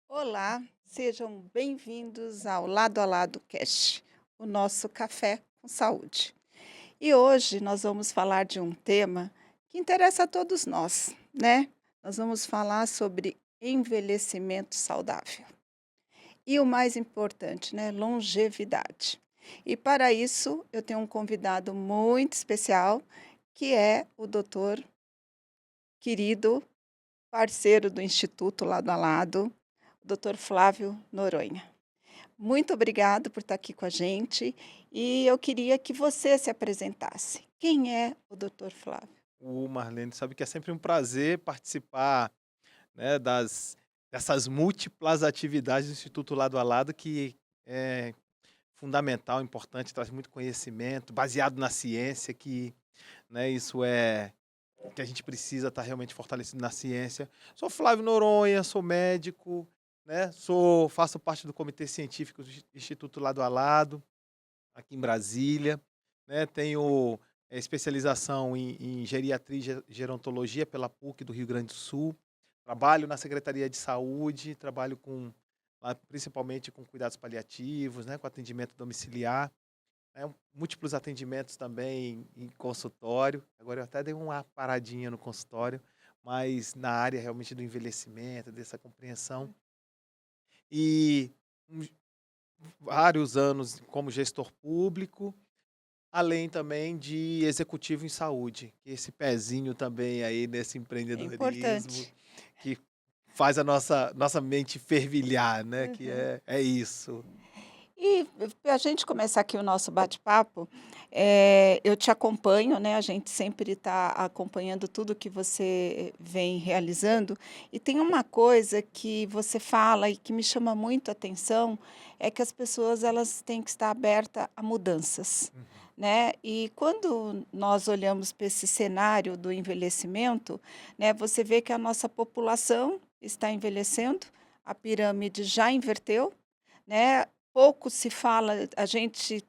Olá, sejam bem-vindos ao Lado a Lado Cast, o nosso café com saúde. E hoje nós vamos falar de um tema que interessa a todos nós, né? Nós vamos falar sobre envelhecimento saudável. E o mais importante, né? Longevidade. E para isso eu tenho um convidado muito especial, que é o doutor querido, parceiro do Instituto Lado a Lado, o doutor Flávio Noronha. Muito obrigado por estar aqui com a gente e eu queria que você se apresentasse. Quem é o doutor Flávio? Marlene, sabe que é sempre um prazer participar, né, dessas múltiplas atividades do Instituto Lado a Lado, que é fundamental, importante, traz muito conhecimento, baseado na ciência, que, né, isso é que a gente precisa estar realmente fortalecido na ciência. Sou Flávio Noronha, sou médico, né, faço parte do comitê científico do Instituto Lado a Lado, aqui em Brasília, né? Tenho especialização em geriatria e gerontologia pela PUC do Rio Grande do Sul. Trabalho na Secretaria de Saúde, trabalho principalmente com cuidados paliativos, né? Com atendimento domiciliar, né? Múltiplos atendimentos também em consultório. Agora eu até dei uma paradinha no consultório, mas na área realmente do envelhecimento, dessa compreensão. E vários anos como gestor público, além também de executivo em saúde, que esse pezinho também aí nesse É empreendedorismo, importante. que faz a nossa mente fervilhar, né, que Uhum. é isso. E para a gente começar aqui o nosso bate-papo, eu te acompanho, né? A gente sempre está acompanhando tudo que você vem realizando. E tem uma coisa que você fala e que me chama muito a atenção, é que as pessoas elas têm que estar abertas a mudanças, Uhum. né? E quando nós olhamos para esse cenário do envelhecimento, né, você vê que a nossa população está envelhecendo, a pirâmide já inverteu, né? Pouco se fala, a gente,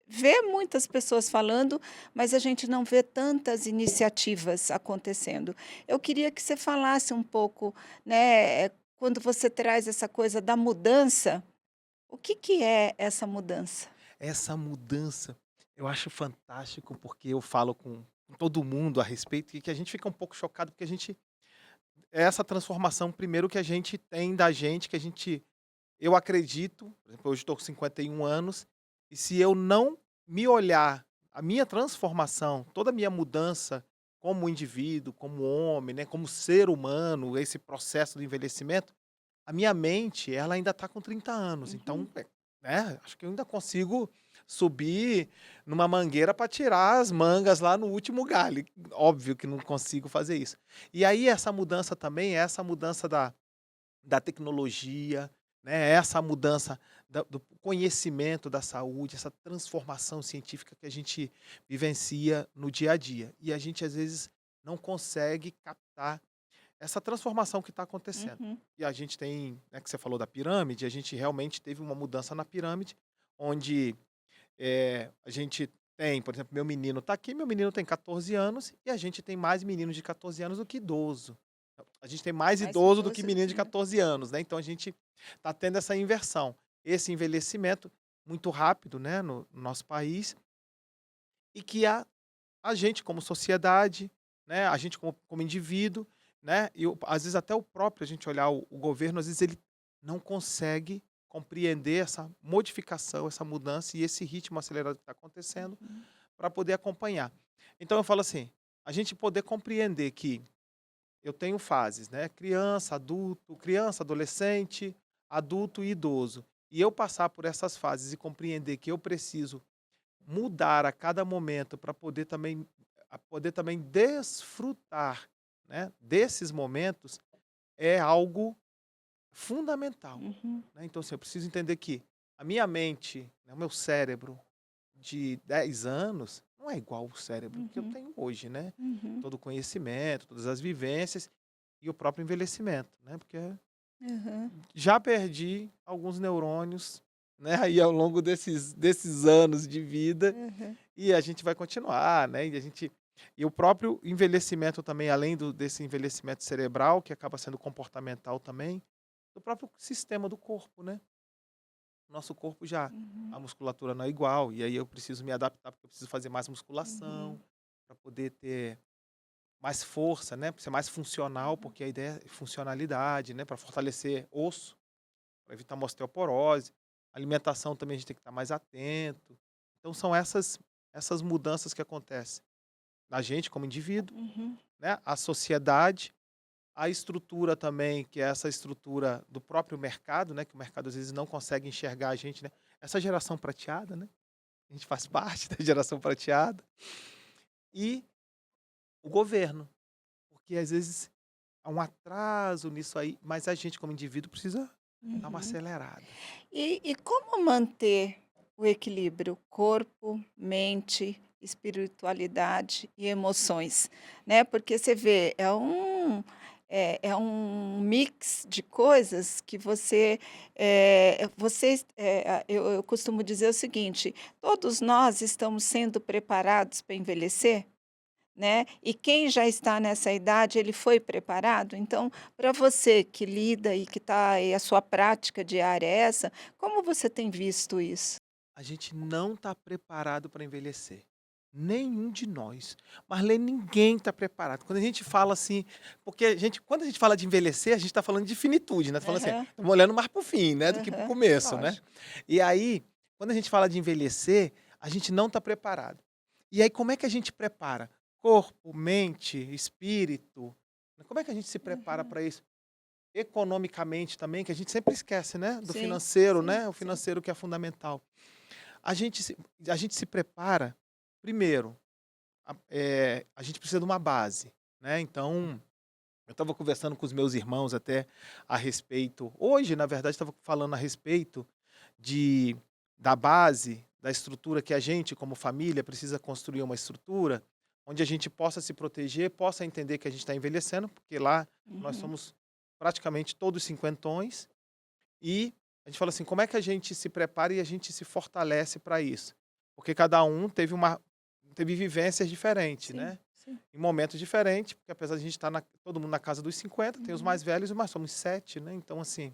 vê muitas pessoas falando, mas a gente não vê tantas iniciativas acontecendo. Eu queria que você falasse um pouco, né, quando você traz essa coisa da mudança, o que é essa mudança? Essa mudança eu acho fantástico, porque eu falo com todo mundo a respeito e que a gente fica um pouco chocado, porque a gente é essa transformação primeiro que a gente tem da gente, que a gente eu acredito, por exemplo, hoje estou com 51 anos, e se eu não me olhar, a minha transformação, toda a minha mudança como indivíduo, como homem, né, como ser humano, esse processo do envelhecimento, a minha mente, ela ainda está com 30 anos. Então, Uhum, né, acho que eu ainda consigo subir numa mangueira para tirar as mangas lá no último galho. Óbvio que não consigo fazer isso. E aí essa mudança também é essa mudança da tecnologia, né, essa mudança do conhecimento da saúde, essa transformação científica que a gente vivencia no dia a dia. E a gente, às vezes, não consegue captar essa transformação que está acontecendo. uhum. E a gente tem, né, que você falou da pirâmide, a gente realmente teve uma mudança na pirâmide, onde a gente tem, por exemplo, meu menino está aqui, meu menino tem 14 anos, e a gente tem mais meninos de 14 anos do que idoso. A gente tem mais Mais idoso do que idoso, menino de né? 14 anos, né, então a gente está tendo essa inversão, esse envelhecimento muito rápido, né, no nosso país, e que a gente como sociedade, né, a gente como indivíduo, né, e às vezes até o próprio a gente olhar o governo, às vezes ele não consegue compreender essa modificação, essa mudança e esse ritmo acelerado que está acontecendo Uhum, para poder acompanhar. Então eu falo assim, a gente poder compreender que eu tenho fases, né? Criança, adolescente, adulto e idoso. E eu passar por essas fases e compreender que eu preciso mudar a cada momento para poder também desfrutar, né, desses momentos é algo fundamental, uhum, né? Então, assim, eu preciso entender que a minha mente, né, o meu cérebro de 10 anos não é igual o cérebro que eu Uhum. tenho hoje, né? Uhum. Todo o conhecimento, todas as vivências e o próprio envelhecimento, né? Porque Aham. já perdi alguns neurônios, né? Aí ao longo desses anos de vida Aham. e a gente vai continuar, né? E o próprio envelhecimento também, além desse envelhecimento cerebral, que acaba sendo comportamental também, do próprio sistema do corpo, né? Nosso corpo já, Uhum. a musculatura não é igual, e aí eu preciso me adaptar, porque eu preciso fazer mais musculação, Uhum. para poder ter mais força, né? Para ser mais funcional, Uhum. porque a ideia é funcionalidade, né? Para fortalecer osso, para evitar uma osteoporose. Alimentação também a gente tem que estar mais atento. Então são essas mudanças que acontecem na gente como indivíduo, Uhum. né? A sociedade, a estrutura também, que é essa estrutura do próprio mercado, né? Que o mercado às vezes não consegue enxergar a gente, né? Essa geração prateada, né? A gente faz parte da geração prateada. E o governo, porque às vezes há um atraso nisso aí, mas a gente como indivíduo precisa dar uma Uhum. acelerada. E como manter o equilíbrio corpo, mente, espiritualidade e emoções, né, porque você vê, é um mix de coisas que eu costumo dizer o seguinte: todos nós estamos sendo preparados para envelhecer? Né, e quem já está nessa idade, ele foi preparado? Então, para você que lida e que está e a sua prática diária é essa, como você tem visto isso? A gente não está preparado para envelhecer. Nenhum de nós. Marlene, ninguém está preparado. Quando a gente fala assim, porque quando a gente fala de envelhecer, a gente está falando de finitude, né? Tá falando assim, Aham, estamos olhando mais para o fim, né? Do que para o aham, começo, né? lógico. E aí, quando a gente fala de envelhecer, a gente não está preparado. E aí, como é que a gente prepara? Corpo, mente, espírito. Como é que a gente se prepara Uhum. para isso? Economicamente também, que a gente sempre esquece, né? Do Sim, financeiro, sim, né? O sim. financeiro que é fundamental. A gente se prepara, primeiro, a gente precisa de uma base, né? Então, eu estava conversando com os meus irmãos até a respeito. Hoje, na verdade, estava falando a respeito de, da base, da estrutura que a gente, como família, precisa construir uma estrutura onde a gente possa se proteger, possa entender que a gente está envelhecendo, porque lá nós Uhum, somos praticamente todos cinquentões, e a gente fala assim, como é que a gente se prepara e a gente se fortalece para isso? Porque cada um teve vivências diferentes, sim, né? sim. Em momentos diferentes, porque apesar de a gente estar todo mundo na casa dos 50, tem os Uhum. mais velhos, mas somos 7, né? Então, assim,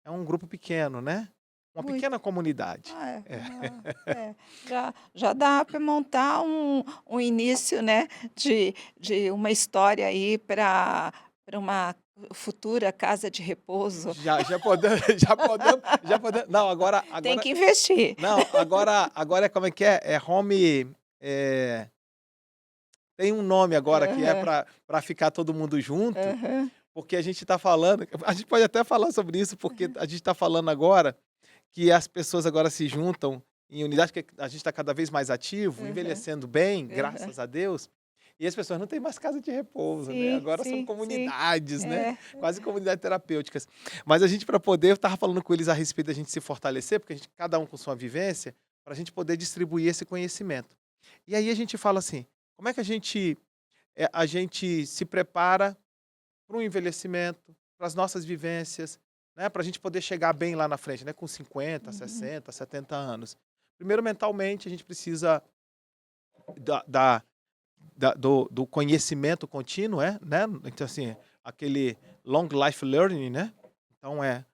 é um grupo pequeno, né? Uma Muito. pequena comunidade. Ah, é, É. já dá para montar um início, né, de uma história aí para uma futura casa de repouso. Já podemos, já podemos. Não, agora, Tem agora, que investir. não, agora é como é que é? É home. Tem um nome agora que é Aham, para ficar todo mundo junto, aham, porque a gente está falando, a gente pode até falar sobre isso, porque a gente está falando agora que as pessoas agora se juntam em unidade, que a gente está cada vez mais ativo, aham, envelhecendo bem, aham. graças a Deus, e as pessoas não têm mais casa de repouso, né? Sim, Agora são sim, sim. comunidades, né? É. Quase comunidades terapêuticas. Mas a gente, para poder, eu estava falando com eles a respeito da gente se fortalecer, porque cada um com sua vivência, para a gente poder distribuir esse conhecimento. E aí a gente fala assim, como é que a gente se prepara para o envelhecimento, para as nossas vivências, né, para a gente poder chegar bem lá na frente, né, com 50, Uhum, 60, 70 anos. Primeiro, mentalmente, a gente precisa da, da- do conhecimento contínuo, né? Então, assim, aquele long life learning, né? Então, é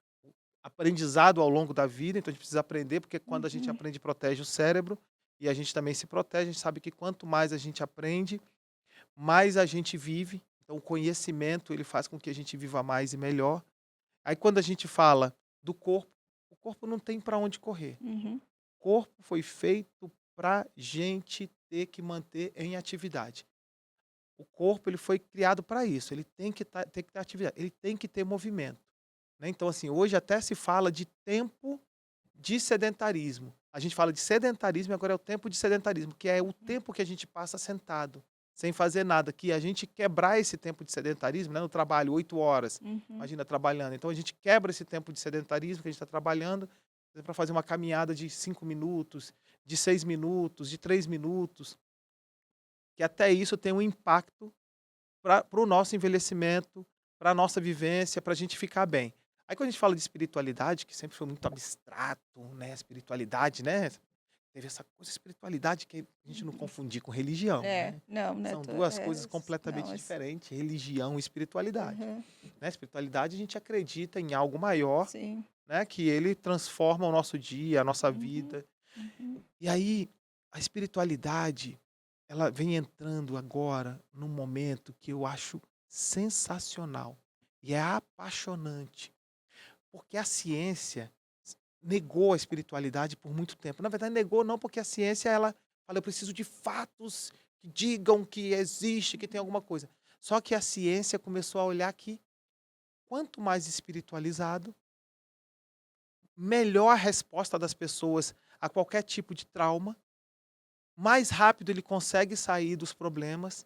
aprendizado ao longo da vida, então a gente precisa aprender, porque quando a gente uhum, aprende, protege o cérebro, e a gente também se protege, a gente sabe que quanto mais a gente aprende, mais a gente vive. Então, o conhecimento ele faz com que a gente viva mais e melhor. Aí, quando a gente fala do corpo, o corpo não tem para onde correr. uhum, O corpo foi feito para gente ter que manter em atividade. O corpo ele foi criado para isso. Ele tem que ter atividade. Ele tem que ter movimento. Né? Então, assim, hoje até se fala de tempo de sedentarismo. A gente fala de sedentarismo e agora é o tempo de sedentarismo, que é o tempo que a gente passa sentado, sem fazer nada. Que a gente quebrar esse tempo de sedentarismo, né, no trabalho, 8 horas, uhum, imagina, trabalhando. Então a gente quebra esse tempo de sedentarismo que a gente está trabalhando para fazer uma caminhada de 5 minutos, de 6 minutos, de 3 minutos. que até isso tem um impacto para o nosso envelhecimento, para a nossa vivência, para a gente ficar bem. Aí quando a gente fala de espiritualidade, que sempre foi muito abstrato, né, espiritualidade, né, teve essa coisa espiritualidade que a gente não Uhum. confundir com religião, É, né. não, né, São tu 2 coisas completamente não, diferentes, religião e espiritualidade, aham, né. Espiritualidade a gente acredita em algo maior, sim. né, que ele transforma o nosso dia, a nossa Uhum, vida. uhum, E aí, a espiritualidade, ela vem entrando agora num momento que eu acho sensacional e é apaixonante, porque a ciência negou a espiritualidade por muito tempo. Na verdade, negou não, porque a ciência ela fala: "Eu preciso de fatos que digam que existe, que tem alguma coisa". Só que a ciência começou a olhar que quanto mais espiritualizado, melhor a resposta das pessoas a qualquer tipo de trauma, mais rápido ele consegue sair dos problemas,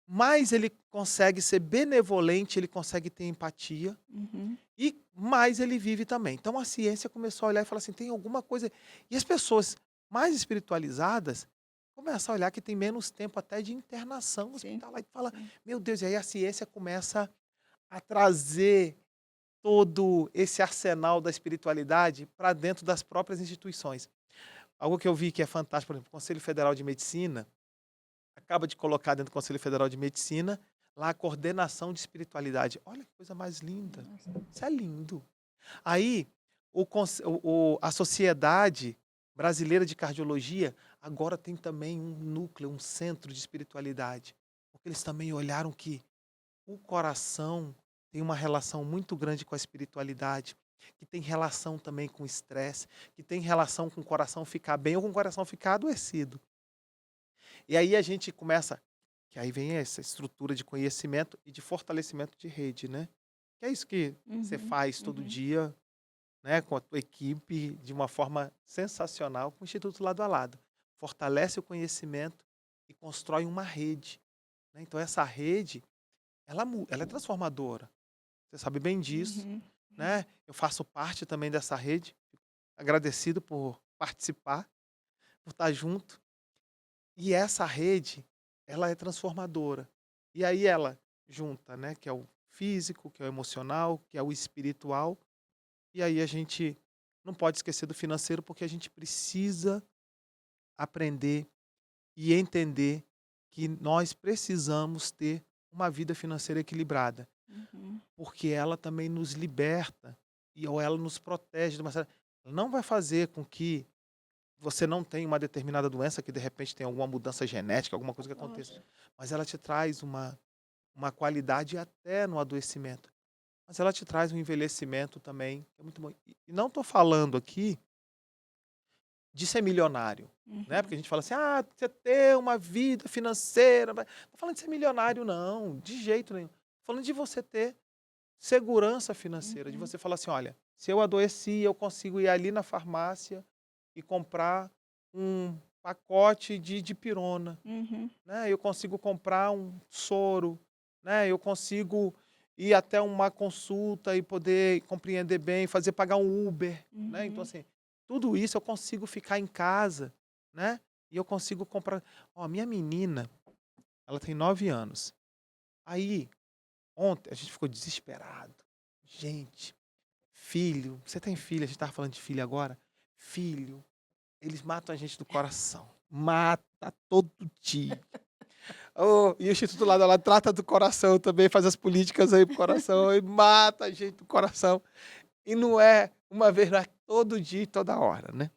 mais ele consegue ser benevolente, ele consegue ter empatia uhum, e mais ele vive também. Então a ciência começou a olhar e falar assim: tem alguma coisa. E as pessoas mais espiritualizadas começam a olhar que tem menos tempo até de internação sim, hospitalar e fala: sim. meu Deus, e aí a ciência começa a trazer todo esse arsenal da espiritualidade para dentro das próprias instituições. Algo que eu vi que é fantástico, por exemplo, o Conselho Federal de Medicina acaba de colocar dentro do Conselho Federal de Medicina, lá a coordenação de espiritualidade. Olha que coisa mais linda. Nossa. Isso é lindo. Aí, a Sociedade Brasileira de Cardiologia agora tem também um núcleo, um centro de espiritualidade. Porque eles também olharam que o coração tem uma relação muito grande com a espiritualidade, que tem relação também com o estresse, que tem relação com o coração ficar bem ou com o coração ficar adoecido. E aí a gente começa que aí vem essa estrutura de conhecimento e de fortalecimento de rede, né. Que é isso que você Uhum, faz todo uhum, dia, né, com a tua equipe de uma forma sensacional com o Instituto Lado a Lado. Fortalece o conhecimento e constrói uma rede, né. Então essa rede, ela é transformadora, você sabe bem disso, uhum, uhum, né. Eu faço parte também dessa rede, agradecido por participar, por estar junto. E essa rede, ela é transformadora. E aí ela junta, né, que é o físico, que é o emocional, que é o espiritual, e aí a gente não pode esquecer do financeiro, porque a gente precisa aprender e entender que nós precisamos ter uma vida financeira equilibrada, uhum, porque ela também nos liberta e ou ela nos protege de uma certa ela não vai fazer com que você não tem uma determinada doença que de repente tem alguma mudança genética, alguma coisa que aconteça, lógico. mas ela te traz uma qualidade até no adoecimento, mas ela te traz um envelhecimento também, que é muito bom. E não estou falando aqui de ser milionário, né, Uhum, porque a gente fala assim: "Ah, você ter uma vida financeira", não estou falando de ser milionário não, de jeito nenhum. Tô falando de você ter segurança financeira, de uhum, você falar assim: "Olha, se eu adoeci, eu consigo ir ali na farmácia e comprar um pacote de dipirona, uhum, né, eu consigo comprar um soro, né, eu consigo ir até uma consulta e poder compreender bem, fazer pagar um Uber", né. Então uhum, assim, tudo isso eu consigo ficar em casa, né, e eu consigo comprar ó, minha menina, ela tem 9 anos. Aí, ontem a gente ficou desesperado. Gente, filho, você tem filho, a gente estava falando de filho agora, filho, eles matam a gente do coração, mata todo dia. Ô, e o Instituto Lado a Lado trata do coração também, faz as políticas aí para coração e mata a gente do coração. E não é uma vez, não é todo dia e toda hora, né.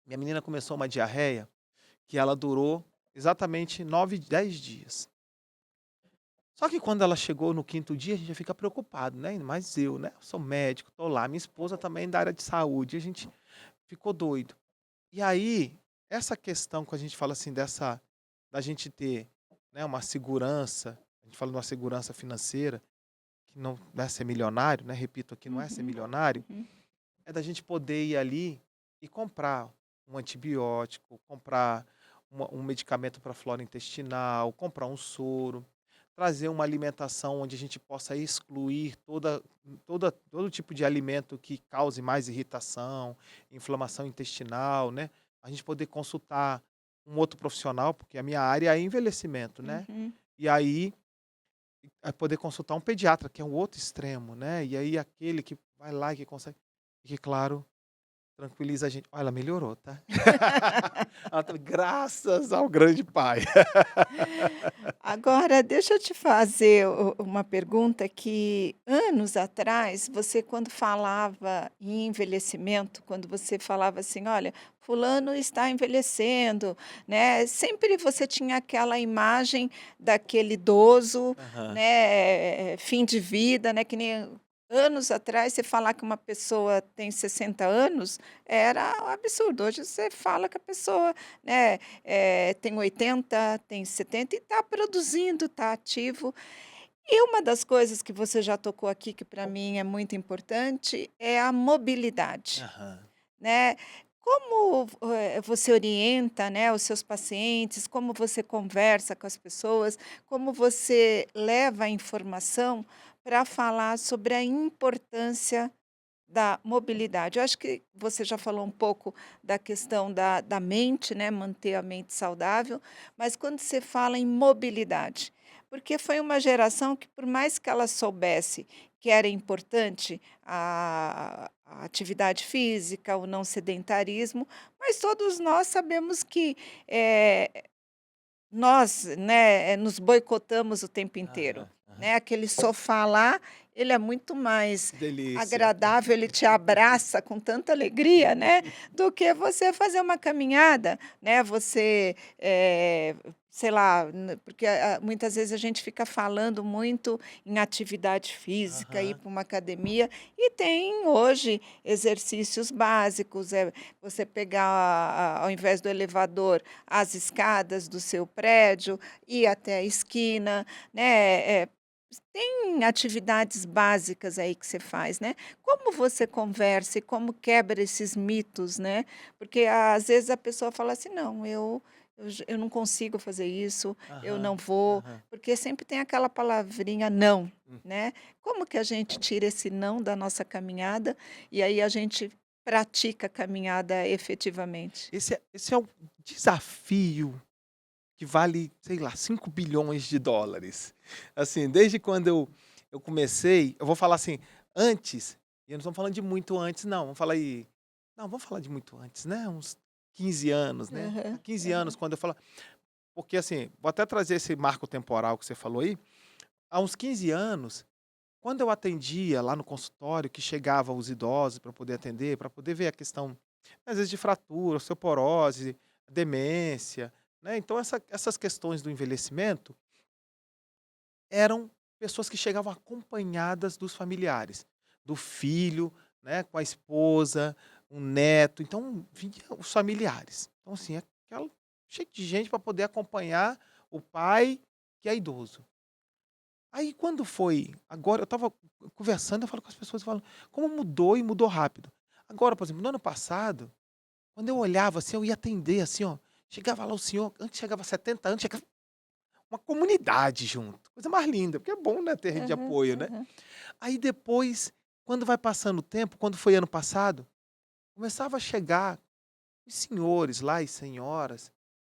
Minha menina começou uma diarreia que ela durou exatamente 9, 10 dias. Só que quando ela chegou no quinto dia, a gente já fica preocupado, né, ainda mais eu, né, eu sou médico, tô lá, minha esposa também é da área de saúde, a gente ficou doido. E aí, essa questão que a gente fala assim dessa da gente ter, né, uma segurança, a gente fala de uma segurança financeira, que não é ser milionário, né, repito aqui, não é ser uhum, milionário, uhum, é da gente poder ir ali e comprar um antibiótico, comprar um medicamento para flora intestinal, comprar um soro, trazer uma alimentação onde a gente possa excluir todo tipo de alimento que cause mais irritação, inflamação intestinal, né. A gente poder consultar um outro profissional, porque a minha área é envelhecimento, né? Uhum. E aí, poder consultar um pediatra, que é um outro extremo, né? E aí aquele que vai lá e que consegue, e que, claro, tranquiliza a gente. Olha, ela melhorou, tá? Graças ao grande pai. Agora, deixa eu te fazer uma pergunta que anos atrás, você quando falava em envelhecimento, quando você falava assim, olha, fulano está envelhecendo, né? Sempre você tinha aquela imagem daquele idoso, Aham. né? Fim de vida, né? Que nem anos atrás você falar que uma pessoa tem 60 anos era um absurdo. Hoje você fala que a pessoa, né? Tem 80, tem 70 e está produzindo, está ativo. E uma das coisas que você já tocou aqui, que para mim é muito importante, é a mobilidade, Aham. né. Como, você orienta, né, os seus pacientes, como você conversa com as pessoas, como você leva a informação para falar sobre a importância da mobilidade. Eu acho que você já falou um pouco da questão da mente, né, manter a mente saudável, mas quando você fala em mobilidade, porque foi uma geração que por mais que ela soubesse que era importante a atividade física, o não sedentarismo, mas todos nós sabemos que, nós, né, nos boicotamos o tempo inteiro, Aham. Aham. né, aquele sofá lá, ele é muito mais Que delícia. agradável, ele te abraça com tanta alegria, né, do que você fazer uma caminhada, né, você, sei lá, porque muitas vezes a gente fica falando muito em atividade física, ir Aham. para uma academia, e tem hoje exercícios básicos, você pegar, ao invés do elevador, as escadas do seu prédio, ir até a esquina, né, tem atividades básicas aí que você faz, né. Como você conversa e como quebra esses mitos, né, porque às vezes a pessoa fala assim: "Não, eu não consigo fazer isso, eu Aham. não vou", Aham. porque sempre tem aquela palavrinha "não", Hum. né. Como que a gente tira esse "não" da nossa caminhada, e aí a gente pratica a caminhada efetivamente? Esse é um desafio que vale, sei lá, US$ 5 bilhões. Assim, desde quando eu comecei, eu vou falar assim, antes, e não estamos falando de muito antes não, vamos falar aí, não, vamos falar de muito antes, né, uns 15 anos, né. Há Aham, 15 anos aham. quando eu falo, porque assim, vou até trazer esse marco temporal que você falou aí, há uns 15 anos, quando eu atendia lá no consultório, que chegavam os idosos para poder atender, para poder ver a questão, às vezes, de fratura, osteoporose, demência, né. Então essas questões do envelhecimento eram pessoas que chegavam acompanhadas dos familiares, do filho, né, com a esposa, um neto, então vinha os familiares. Então assim, aquela cheio de gente para poder acompanhar o pai que é idoso. Aí quando foi agora eu estava conversando, eu falo com as pessoas, eu falo: "Como mudou e mudou rápido". Agora, por exemplo, no ano passado, quando eu olhava assim, eu ia atender assim, ó, chegava lá o senhor, antes chegava 70 anos, chegava uma comunidade junto, coisa mais linda, porque é bom, né, ter rede de Aham, apoio, né. aham. Aí depois, quando vai passando o tempo, quando foi ano passado, começava a chegar os senhores lá e senhoras,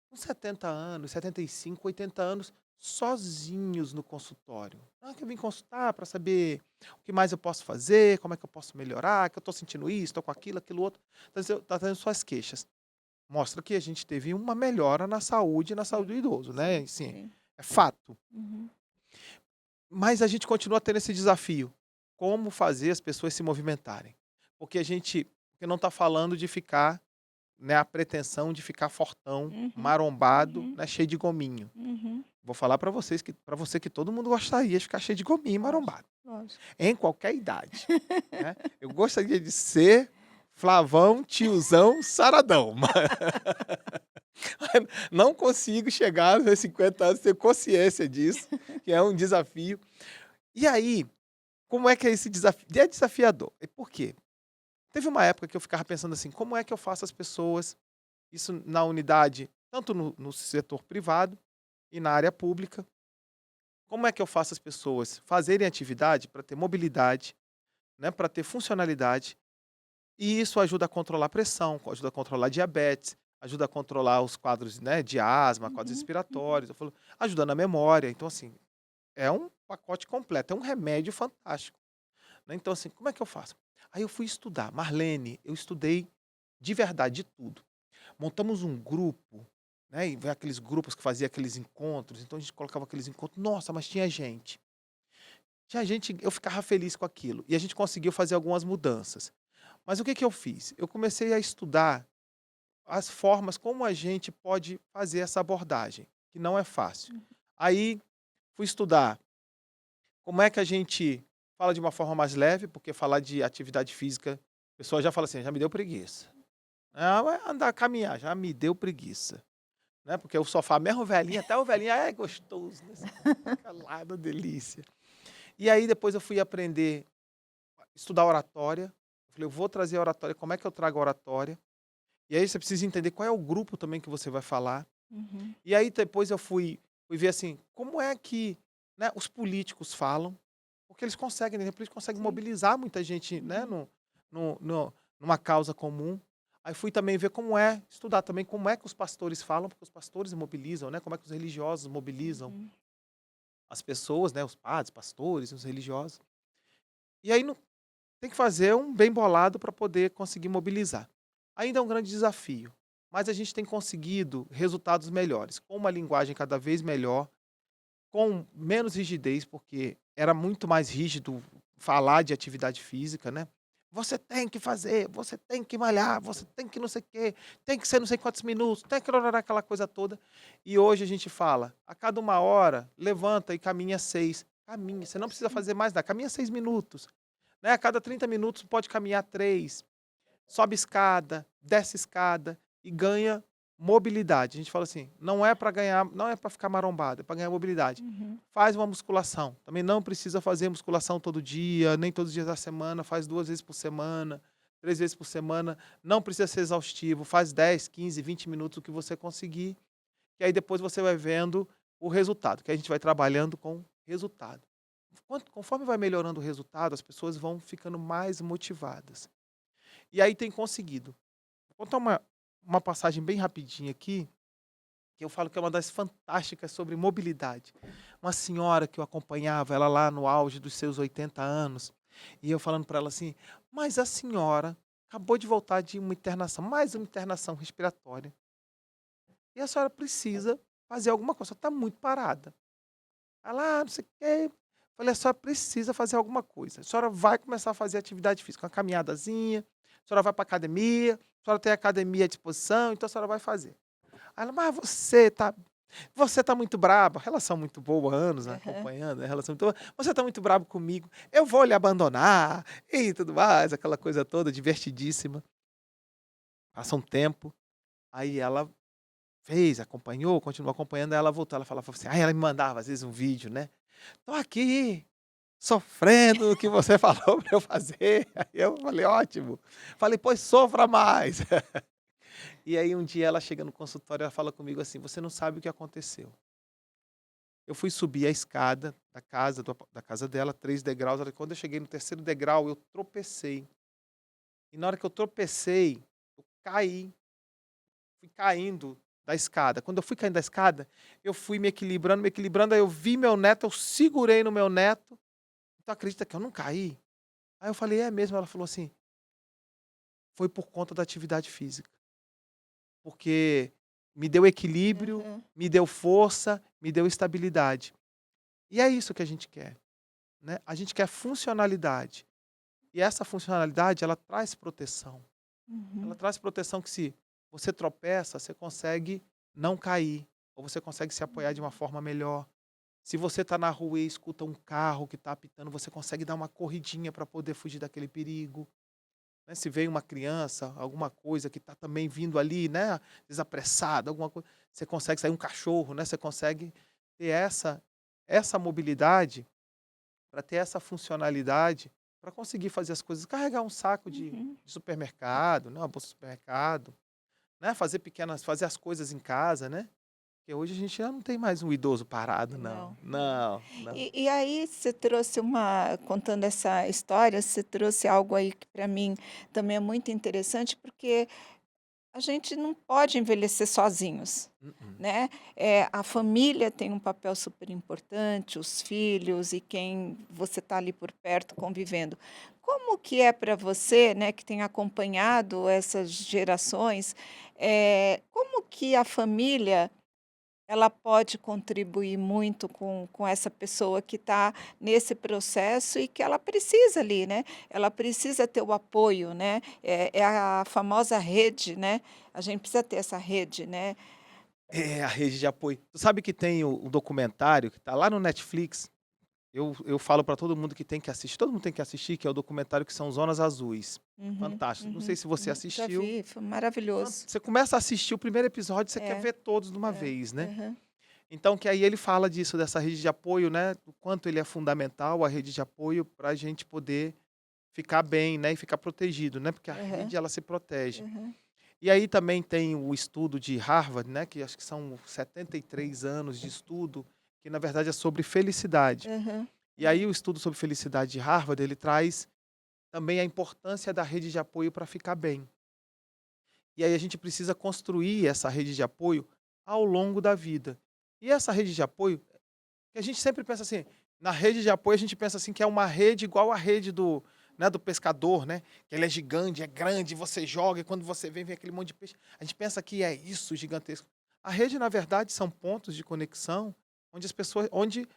com 70 anos, 75, 80 anos, sozinhos no consultório. "Ah, que eu vim consultar para saber o que mais eu posso fazer, como é que eu posso melhorar, que eu estou sentindo isso, estou com aquilo, aquilo outro", tá trazendo suas queixas. Mostra que a gente teve uma melhora na saúde Sim, do idoso, né, sim, assim, sim. é fato. Uhum. Mas a gente continua tendo esse desafio, como fazer as pessoas se movimentarem. Porque não está falando de ficar, né, a pretensão de ficar fortão, Uhum, marombado, uhum, né, cheio de gominho. uhum. Vou falar para você que todo mundo gostaria de ficar cheio de gominho e Lógico, marombado, lógico. em qualquer idade, né. Eu gostaria de ser Flavão, tiozão, saradão, mas não consigo chegar nos 50 anos, ter consciência disso, que é um desafio. E aí, como é que é esse desafio? É desafiador. E por quê? Teve uma época que eu ficava pensando assim: como é que eu faço as pessoas, isso na unidade, tanto no setor privado e na área pública, como é que eu faço as pessoas fazerem atividade para ter mobilidade, né, para ter funcionalidade, e isso ajuda a controlar a pressão, ajuda a controlar a diabetes, ajuda a controlar os quadros, né, de asma, quadros Uhum, uhum. respiratórios, eu falo, ajuda na memória. Então, assim, é um pacote completo, é um remédio fantástico, né. Então, assim, como é que eu faço? Aí eu fui estudar. Marlene, eu estudei de verdade, de tudo. Montamos um grupo, né, e aqueles grupos que fazia aqueles encontros, então a gente colocava aqueles encontros, nossa, mas tinha gente. Tinha gente, eu ficava feliz com aquilo, e a gente conseguiu fazer algumas mudanças. Mas o que que eu fiz? Eu comecei a estudar as formas como a gente pode fazer essa abordagem, que não é fácil. Aí fui estudar como é que a gente fala de uma forma mais leve, porque falar de atividade física, a pessoa já fala assim: "Já me deu preguiça". Ah, vai andar, caminhar, já me deu preguiça, né, porque o sofá, mesmo o velhinho, até o velhinho é gostoso, né, você fica lá na delícia. E aí depois eu fui aprender, estudar oratória. Eu falei: "Eu vou trazer a oratória, como é que eu trago a oratória?". E aí você precisa entender qual é o grupo também que você vai falar. Uhum. E aí depois eu fui ver, assim, como é que, né, os políticos falam, porque eles conseguem, de repente, eles conseguem Sim. mobilizar muita gente, né, Uhum. numa causa comum. Aí fui também ver como é, estudar também como é que os pastores falam, porque os pastores mobilizam, né, como é que os religiosos mobilizam Uhum. as pessoas, né, os padres, pastores, os religiosos. E aí não tem que fazer um bem bolado para poder conseguir mobilizar. Ainda é um grande desafio, mas a gente tem conseguido resultados melhores, com uma linguagem cada vez melhor, com menos rigidez, porque era muito mais rígido falar de atividade física, né. "Você tem que fazer, você tem que malhar, você tem que não sei o quê, tem que ser não sei quantos minutos, tem que orará", aquela coisa toda. E hoje a gente fala: "A cada 1 hora, levanta e caminha 6". Caminha, você não precisa Sim. fazer mais nada, caminha 6 minutos, né, a cada 30 minutos pode caminhar 3. Sobe escada, desce escada e ganha mobilidade. A gente fala assim, não é para ficar marombado, é para ganhar mobilidade. Uhum. Faz uma musculação, também não precisa fazer musculação todo dia, nem todos os dias da semana, faz 2 vezes por semana, 3 vezes por semana, não precisa ser exaustivo, faz 10, 15, 20 minutos o que você conseguir, e aí depois você vai vendo o resultado, que a gente vai trabalhando com resultado. Conforme vai melhorando o resultado, as pessoas vão ficando mais motivadas. E aí tem conseguido. Vou contar uma passagem bem rapidinha aqui, que eu falo que é uma das fantásticas sobre mobilidade. Uma senhora que eu acompanhava, ela lá no auge dos seus 80 anos, e eu falando para ela assim: "Mas a senhora acabou de voltar de uma internação, mais uma internação respiratória, e a senhora precisa fazer alguma coisa, está muito parada". Ela: "Ah, não sei o quê". Falei: "A senhora precisa fazer alguma coisa. A senhora vai começar a fazer atividade física, uma caminhadazinha, a senhora vai para academia, a senhora tem academia à disposição, então a senhora vai fazer". Aí ela: "Mas você tá muito braba", relação muito boa, anos, né, Aham. acompanhando, né, relação muito boa. "Você tá muito brabo comigo, eu vou lhe abandonar", e tudo mais, aquela coisa toda divertidíssima. Passa um tempo, aí ela fez, acompanhou, continuou acompanhando, aí ela voltou, ela falava assim, aí ela me mandava às vezes um vídeo, né: "Tô aqui, sofrendo o que você falou para eu fazer". Aí eu falei: "Ótimo". Falei: "Pois sofra mais". E aí um dia ela chega no consultório, ela fala comigo assim: "Você não sabe o que aconteceu. Eu fui subir a escada da casa dela, 3 degraus, olha, quando eu cheguei no terceiro degrau, eu tropecei. E na hora que eu tropecei, eu caí, fui caindo da escada. Quando eu fui caindo da escada, eu fui me equilibrando, aí eu vi meu neto, eu segurei no meu neto. Tu acredita que eu não caí?" Aí eu falei: "É mesmo?" Ela falou assim: "Foi por conta da atividade física, porque me deu equilíbrio, Aham. me deu força, me deu estabilidade". E é isso que a gente quer, né, a gente quer funcionalidade. E essa funcionalidade, ela traz proteção. Ela Uhum. traz proteção que se você tropeça, você consegue não cair, ou você consegue se apoiar de uma Uhum. forma melhor. Se você está na rua e escuta um carro que está apitando, você consegue dar uma corridinha para poder fugir daquele perigo. Né, se vem uma criança, alguma coisa que está também vindo ali, né, desapressada, alguma coisa, você consegue sair um cachorro, né, você consegue ter essa mobilidade, para ter essa funcionalidade, para conseguir fazer as coisas, carregar um saco Uhum. de supermercado, né, uma bolsa de supermercado, né, fazer as coisas em casa, né, porque hoje a gente já não tem mais um idoso parado não. Não, não. Não, não. E aí você trouxe uma contando essa história, você trouxe algo aí que para mim também é muito interessante, porque a gente não pode envelhecer sozinhos, Mm-mm. né? A família tem um papel super importante, os filhos e quem você está ali por perto convivendo. Como que é para você, né, que tem acompanhado essas gerações, como que a família ela pode contribuir muito com essa pessoa que está nesse processo e que ela precisa ali, né, ela precisa ter o apoio, né, é a famosa rede, né, a gente precisa ter essa rede, né. É, a rede de apoio. Tu sabe que tem o documentário que tá lá no Netflix, eu falo para todo mundo que tem que assistir, todo mundo tem que assistir, que é o documentário que são Zonas Azuis. Uhum, Fantástico. Não sei uhum, se você uhum. Já assistiu. vi, foi maravilhoso. Você começa a assistir o primeiro episódio, você quer É, ver todos de uma é, vez, né. aham, Então que aí ele fala disso, dessa rede de apoio, né, o quanto ele é fundamental, a rede de apoio, para a gente poder ficar bem, né, e ficar protegido, né, porque a aham, rede ela se protege. aham, E aí também tem o estudo de Harvard, né, que acho que são 73 anos de estudo, que na verdade é sobre felicidade. aham, E aí o estudo sobre felicidade de Harvard, ele traz também a importância da rede de apoio para ficar bem. E aí a gente precisa construir essa rede de apoio ao longo da vida. E essa rede de apoio, que a gente sempre pensa assim, na rede de apoio a gente pensa assim que é uma rede igual a rede do, né, do pescador, né? Que ele é gigante, é grande, você joga e quando você vem, vem aquele monte de peixe. A gente pensa que é isso gigantesco. A rede, na verdade, são pontos de conexão onde as pessoas, onde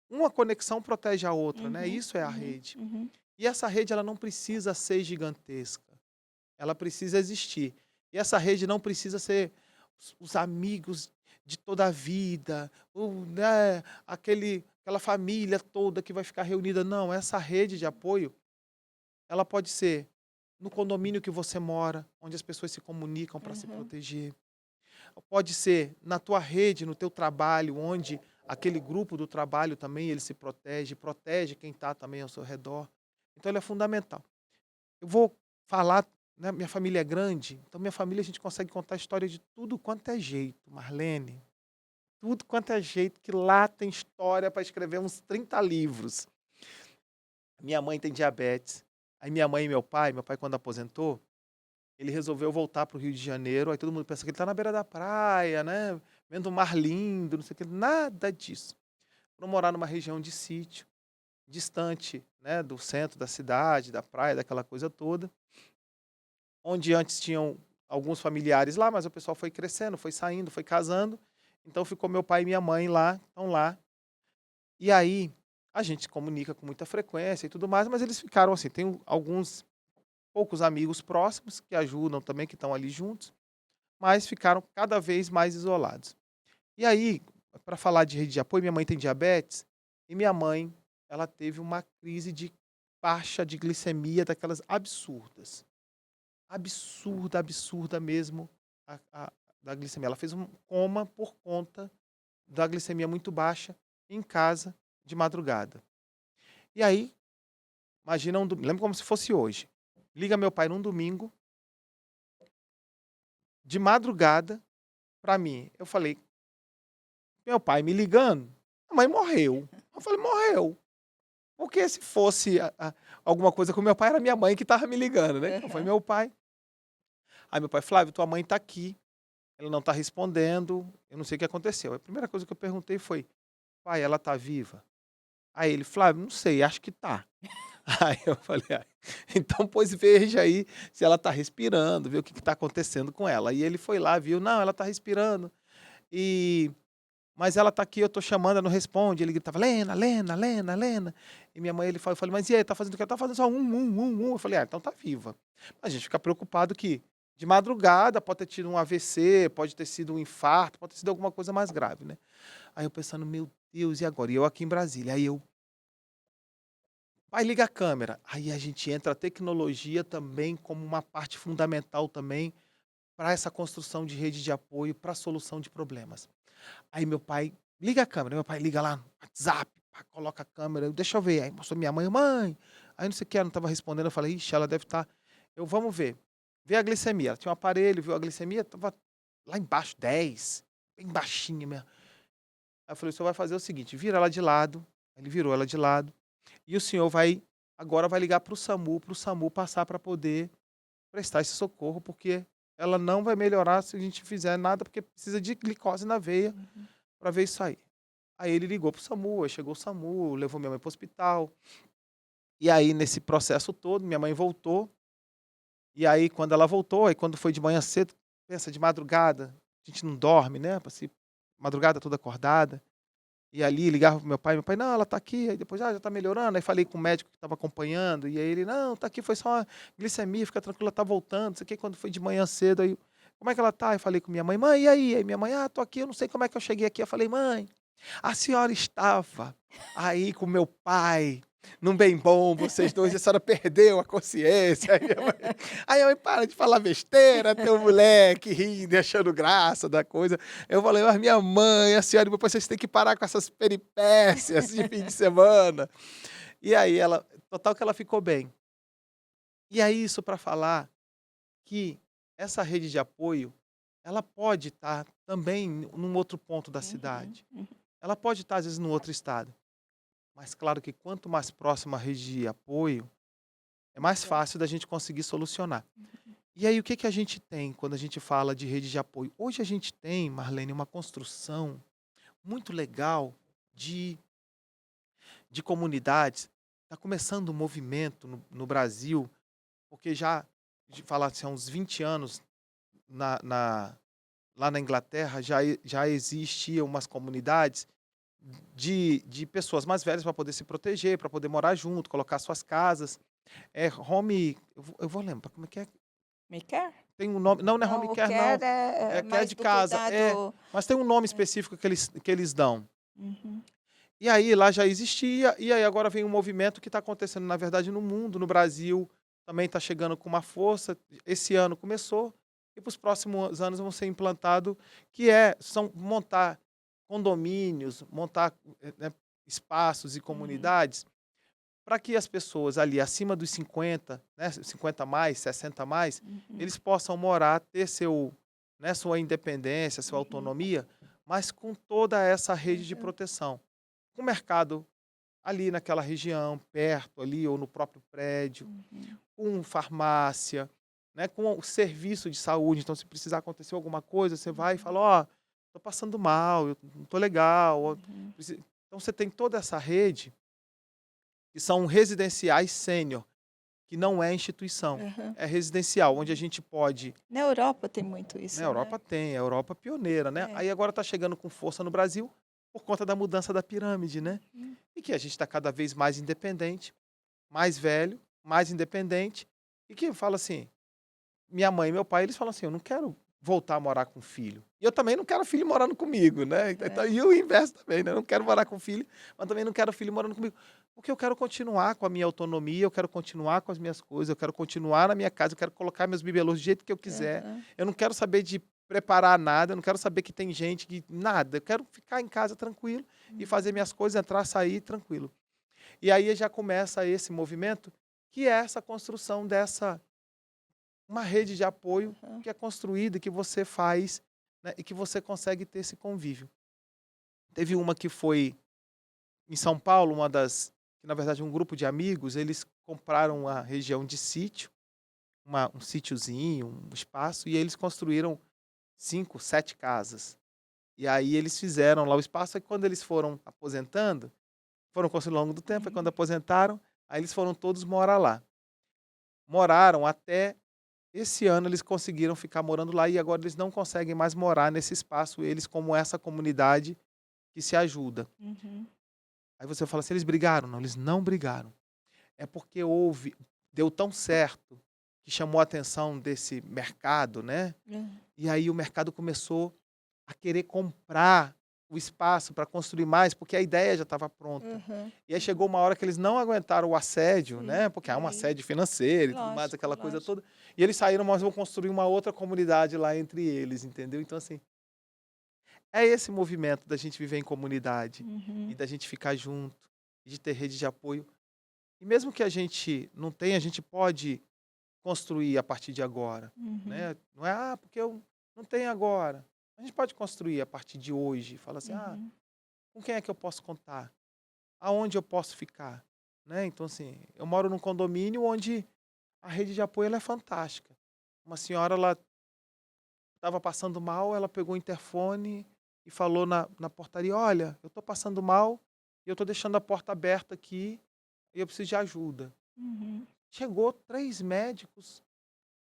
uma conexão protege a outra, né? uhum, Isso é a uhum, rede. uhum, E essa rede ela não precisa ser gigantesca. Ela precisa existir. E essa rede não precisa ser os amigos de toda a vida, né, aquela família toda que vai ficar reunida. Não, essa rede de apoio, ela pode ser no condomínio que você mora, onde as pessoas se comunicam para se uhum, proteger. Pode ser na tua rede, no teu trabalho, onde aquele grupo do trabalho também ele se protege, protege quem está também ao seu redor. Então ele é fundamental. Eu vou falar, né, minha família é grande, então minha família a gente consegue contar história de tudo quanto é jeito, Marlene. Tudo quanto é jeito, que lá tem história para escrever uns 30 livros. Minha mãe tem diabetes. Aí minha mãe e meu pai quando aposentou, ele resolveu voltar para o Rio de Janeiro, aí todo mundo pensa que ele está na beira da praia, né, vendo o mar lindo, não sei o que, nada disso. Para morar numa região de sítio, distante, né, do centro da cidade, da praia, daquela coisa toda. Onde antes tinham alguns familiares lá, mas o pessoal foi crescendo, foi saindo, foi casando, então ficou meu pai e minha mãe lá, estão lá. E aí, a gente se comunica com muita frequência e tudo mais, mas eles ficaram assim, tem alguns poucos amigos próximos que ajudam também, que estão ali juntos, mas ficaram cada vez mais isolados. E aí, para falar de rede de apoio, minha mãe tem diabetes, e minha mãe, ela teve uma crise de baixa de glicemia daquelas absurdas. Absurda, absurda mesmo a da glicemia. Ela fez um coma por conta da glicemia muito baixa em casa de madrugada. E aí, imagina lembro como se fosse hoje. Liga meu pai num domingo, de madrugada, pra mim. Eu falei: "Meu pai me ligando? A mãe morreu". Eu falei: "Morreu". Porque se fosse alguma coisa com meu pai, era minha mãe que estava me ligando, né. Então foi aham, meu pai. Aí meu pai: "Flávio, tua mãe tá aqui. Ela não está respondendo, eu não sei o que aconteceu". A primeira coisa que eu perguntei foi: "Pai, ela está viva?". Aí ele: "Flávio, não sei, acho que tá". Aí eu falei: "Ai, então pois veja aí se ela está respirando, vê o que está acontecendo com ela". E ele foi lá, viu: "Não, ela está respirando, e mas ela está aqui, eu estou chamando, ela não responde". Ele gritava: "Lena, Lena, Lena, Lena". E minha mãe ele falou eu falei: "Mas e aí, tá fazendo o quê?". "Tá fazendo só um". Eu falei: "Ah, então tá viva". A gente fica preocupado que de madrugada pode ter tido um AVC, pode ter sido um infarto, pode ter sido alguma coisa mais grave, né. Aí eu pensando: "Meu Deus, e agora?". E eu aqui em Brasília, aí eu: "Pai, liga a câmera". Aí a gente entra a tecnologia também como uma parte fundamental também para essa construção de rede de apoio, para a solução de problemas. Aí meu pai: "Liga a câmera", meu pai liga lá no WhatsApp, pá, coloca a câmera, eu: "Deixa eu ver", aí mostrou minha mãe: "Mãe", aí não sei o que, ela não estava respondendo, eu falei: "Ixi, ela deve estar", eu: "Vamos ver", vê a glicemia, ela tinha um aparelho, viu a glicemia, estava lá embaixo, 10, bem baixinha mesmo. Aí eu falei: "O senhor vai fazer o seguinte, vira ela de lado", ele virou ela de lado, "e o senhor vai ligar para o SAMU passar para poder prestar esse socorro, porque ela não vai melhorar se a gente fizer nada, porque precisa de glicose na veia Uhum. para ver isso aí. Aí ele ligou pro SAMU, aí chegou o SAMU, levou minha mãe para o hospital. E aí, nesse processo todo, minha mãe voltou. E aí, quando ela voltou, aí quando foi de manhã cedo, pensa, de madrugada, a gente não dorme, né? Assim, madrugada toda acordada. E ali ligava pro meu pai, não, ela tá aqui, aí depois, já tá melhorando. Aí falei com o médico que estava acompanhando, e aí ele, não, tá aqui, foi só uma glicemia, fica tranquila, tá voltando. Isso aqui, quando foi de manhã cedo, aí, como é que ela tá? Eu falei com minha mãe, mãe, e aí? Aí minha mãe, tô aqui, eu não sei como é que eu cheguei aqui. Eu falei, mãe, a senhora estava aí com meu pai, num bem bom, vocês dois, e a senhora perdeu a consciência. Aí a mãe, para de falar besteira, teu moleque rindo, e achando graça da coisa. Eu falei, mas minha mãe, a senhora, depois vocês têm que parar com essas peripécias de fim de semana. E aí ela, total que ela ficou bem. E aí isso para falar que essa rede de apoio, ela pode estar também num outro ponto da Uhum. cidade. Uhum. Ela pode estar, às vezes, num outro estado. Mas claro que quanto mais próxima a rede de apoio, é mais Melhor. fácil da gente conseguir solucionar. Uhum. E aí o que que a gente tem quando a gente fala de rede de apoio? Hoje a gente tem, Marlene, uma construção muito legal de, de comunidades. Está começando um movimento no Brasil, porque já, de falar assim, há uns 20 anos, na, na- lá na Inglaterra, já existiam umas comunidades de pessoas mais velhas para poder se proteger, para poder morar junto, colocar suas casas. É home, eu vou lembrar, como é que é? Me quer? Tem um nome, não, não é home Não, o care care não, é é care mais de do casa, cuidado. mas tem um nome É. específico que eles dão. Uhum. E aí lá já existia, e aí agora vem um movimento que está acontecendo, na verdade, no mundo, no Brasil, também está chegando com uma força. Esse ano começou, e para os próximos anos vão ser implantados, são montar condomínios, montar né, espaços e Uhum. comunidades para que as pessoas ali acima dos 50, né, 50 a mais, 60 a mais, Uhum. eles possam morar, ter né, sua independência, sua Uhum. autonomia, mas com toda essa rede de Uhum. proteção. Com o mercado ali naquela região, perto ali ou no próprio prédio, Uhum. com farmácia, né, com o serviço de saúde. Então, se precisar acontecer alguma coisa, você vai e Uhum. fala, ó, tô passando mal, eu não tô legal. Uhum. Então, você tem toda essa rede que são residenciais sênior, que não é instituição, Aham. é residencial, onde a gente pode. Na Europa tem muito Na isso, né? Europa tem, a Europa pioneira, né? É. Aí agora está chegando com força no Brasil por conta da mudança da pirâmide, né? Uhum. E que a gente está cada vez mais independente, mais velho, mais independente, e que fala assim, minha mãe e meu pai, eles falam assim, eu não quero voltar a morar com filho. E eu também não quero filho morando comigo, né? Então, É. e o inverso também, né? Eu não quero morar com filho, mas também não quero filho morando comigo. Porque eu quero continuar com a minha autonomia, eu quero continuar com as minhas coisas, eu quero continuar na minha casa, eu quero colocar meus bibelôs do jeito que eu quiser. Aham. Eu não quero saber de preparar nada, eu não quero saber que tem gente que. Nada. Eu quero ficar em casa tranquilo e fazer Uhum. minhas coisas, entrar, sair tranquilo. E aí já começa esse movimento, que é essa construção dessa uma rede de apoio Aham. que é construída, que você faz, né, e que você consegue ter esse convívio. Teve uma que foi em São Paulo, que na verdade um grupo de amigos, eles compraram uma região de sítio, um sítiozinho, um espaço, e eles construíram 5, 7 casas. E aí eles fizeram lá o espaço, e quando eles foram aposentando, foram construindo ao longo do tempo, e quando Uhum. aposentaram, aí eles foram todos morar lá. Moraram até esse ano eles conseguiram ficar morando lá e agora eles não conseguem mais morar nesse espaço, eles como essa comunidade que se ajuda. Uhum. Aí você fala assim, eles brigaram? Não, eles não brigaram. É porque deu tão certo que chamou a atenção desse mercado, né? Hã. E aí o mercado começou a querer comprar o espaço para construir mais, porque a ideia já estava pronta. Aham. E aí chegou Aham. uma hora que eles não aguentaram o assédio, Sim. né? Porque E há um aí? assédio financeiro e tudo mais, Lógico, aquela coisa lógico. toda. E eles saíram, mas vão construir uma outra comunidade lá entre eles, entendeu? Então, assim, é esse movimento da gente viver em comunidade e Uhum. da gente ficar junto, de ter rede de apoio. E mesmo que a gente não tenha, a gente pode construir a partir de agora, Uhum. né? Não é, porque eu não tenho agora. A gente pode construir a partir de hoje. Fala assim, Uhum. com quem é que eu posso contar? Aonde eu posso ficar? Né? Então, assim, eu moro num condomínio onde a rede de apoio ela é fantástica. Uma senhora, ela estava passando mal, ela pegou o interfone e falou na portaria: "Olha, eu estou passando mal e eu estou deixando a porta aberta aqui e eu preciso de ajuda". Uhum. Chegou 3 médicos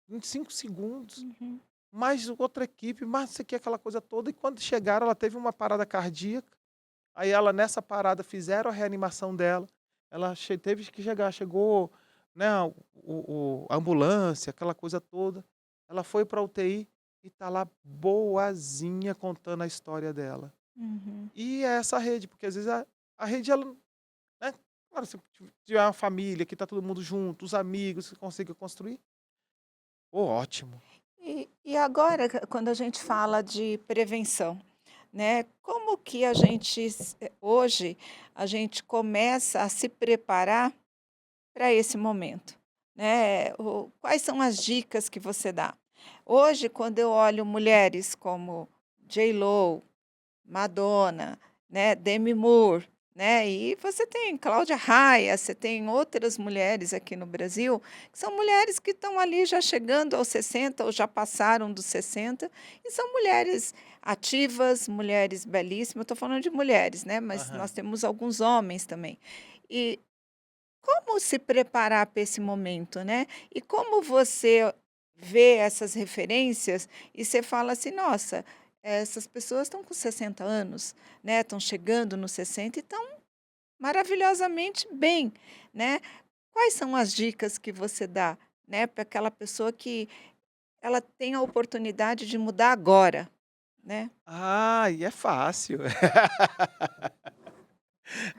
em 5 segundos, Uhum. mais outra equipe, mais isso aqui, aquela coisa toda, e quando chegaram ela teve uma parada cardíaca, aí ela nessa parada fizeram a reanimação dela, ela teve que chegar, chegou, né, a ambulância, aquela coisa toda, ela foi pra UTI e tá lá boazinha contando a história dela. Uhum. E é essa rede, porque às vezes a rede ela, né, claro, se tiver uma família que tá todo mundo junto, os amigos, que consiga construir, pô, ótimo. E agora, quando a gente fala de prevenção, né, como que a gente hoje, a gente começa a se preparar para esse momento, né? Quais são as dicas que você dá? Hoje, quando eu olho mulheres como J.Lo, Madonna, né, Demi Moore, né, e você tem Cláudia Raia, você tem outras mulheres aqui no Brasil, que são mulheres que estão ali já chegando aos 60 ou já passaram dos 60 e são mulheres ativas, mulheres belíssimas, eu estou falando de mulheres, né, mas nós Aham. temos alguns homens também. E como se preparar para esse momento, né? E como você vê essas referências e você fala assim: "Nossa, essas pessoas estão com 60 anos, né, estão chegando nos 60 e estão maravilhosamente bem", né. Quais são as dicas que você dá, né, para aquela pessoa que ela tem a oportunidade de mudar agora, né? Ah, e é fácil.